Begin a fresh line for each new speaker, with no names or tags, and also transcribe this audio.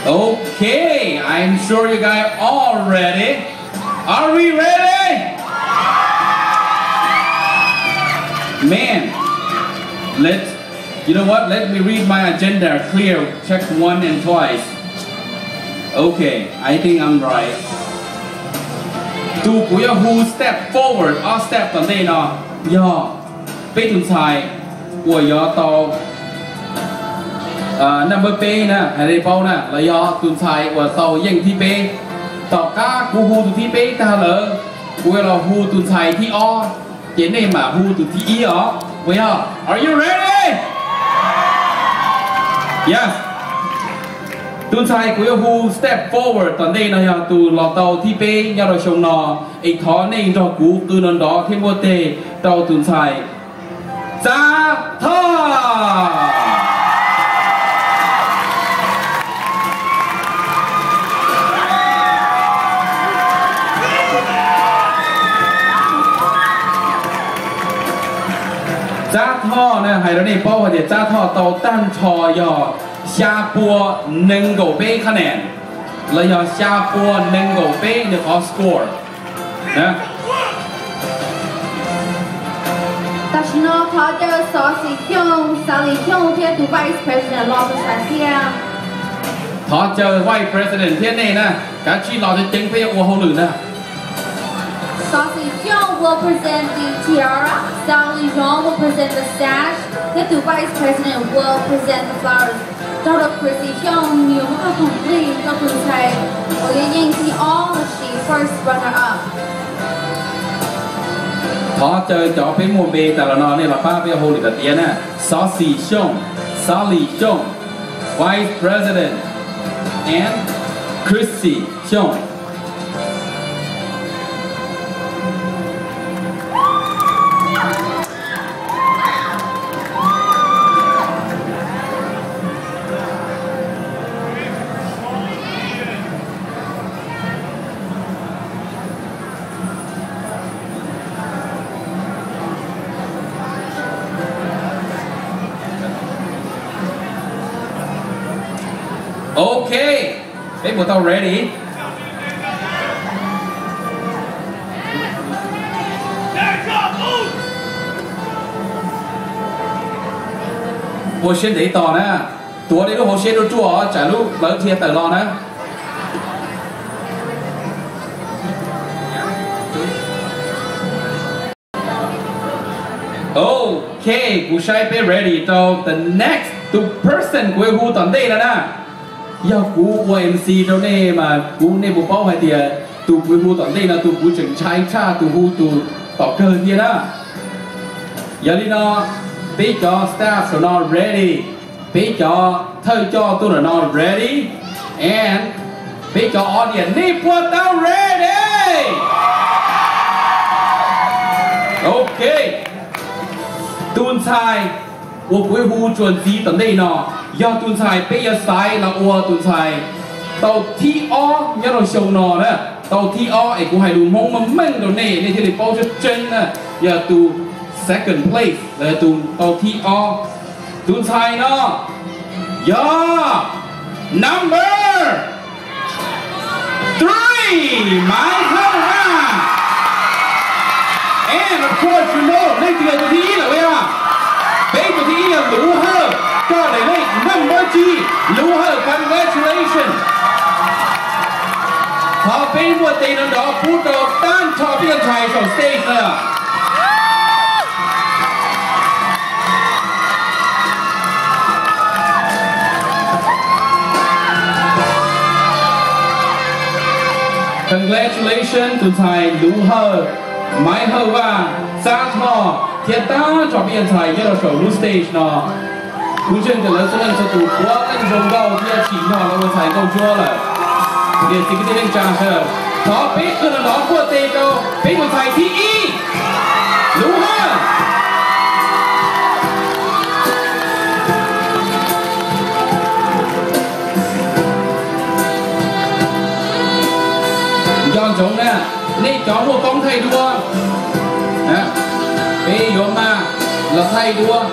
Okay, I'm sure you guys all ready. Are we ready? Man, you know what? Let me read my agenda clear. Check one and twice. Okay, I think I'm right. Tu của who step forward or step tận đây nọ. Yo, bây tuần sai của yo tàu number P nè, hay đây bao nè, là yo tuần sai của tàu yên thi P. Tàu cá của who tu thi P ta lỡ, của là who tuần sai thi O. Chế này mà who tu thi E ó. Well, are you ready? Yes. Tuần sai của who step forward tận đây là tu lọ tàu thi P nhau rồi xong nọ, ít thọ nên cho cú cứ non đó thêm một tê tàu tuần sai. Giá thọ. Giá thọ nè, hay đó này bao giờ giá thọ tàu tan trò dò xa bùa nâng gỗ bê khả nền là dò xa bùa nâng gỗ bê được có score nè.
Ta chỉ nói thọ cho sở sĩ khiông, xã lý khiông thiên tu Vice President lo cho sản xia.
Thọ cho Vice President thiên này nè, cả chi lo cho chính phê của hôn nữ nè.
Sở sĩ khiông will present the tiara, xã lý khiông will present the sash, thiên tu Vice President will present the flowers. Cho được Chrissy khiông nhiều mức complete cho tuần thầy, ở yên yên thì all she first runner up.
Thọ chơi cho phía mùa bê tại là nó này là ba phía hôn nữ tiền nè. Sở sĩ khiông, xã lý khiông, Vice President and Chrissy khiông. Okay, mấy bộ tao ready. Bộ xin để tỏ nè, tua đi lúc hồ xin đồ chua, trả lúc lớn thiệt tờ lo nè. Okay, cụ sai be ready. So the next person của who tận đây là nè. Giờ cú MC đâu nè mà cú nè bộ bao hay thì tụ cú mu tận đây là tụ cú chỉnh trái cha tụ hu tụ tỏ cơ kia đó. Giờ đi nó bây giờ staff so not ready, bây giờ thời cho tôi là not ready and bây giờ audience nè bộ tao ready. Okay, tuần sai của cú hu chuẩn gì tận đây nọ. Do tuần sai bây giờ sai là ua tuần sai tàu thi o nhớ rồi sầu nọ đó tàu thi o ấy cũng hay đủ mong mà mình đồ này nên thì bao cho chân nè giờ tu second place là tu tàu thi o tuần sai nó yeah number 3 Michael Ha and of course you know lấy tiền từ thi là vậy à bây giờ thi là đủ hơn cho để lấy number 3 lưu hơi congratulations họ bên một tiền đó phút đầu tan cho biết trai cho stage nữa. Congratulations tụi thầy lưu hơi máy hơi và xa thọ thiệt ta cho biết trai cho show lưu stage nó. Cú chân từ lớn xuống lên cho tụ quá lên rồng đầu thì chỉ nhỏ là một thầy câu chua rồi. Để xin cái tên chàng sờ. Đó biết cứ là nó của tê câu biết một thầy thì y đúng không? Dọn giống nè, nên chó một con thầy đua. Bây giờ mà là thầy đua.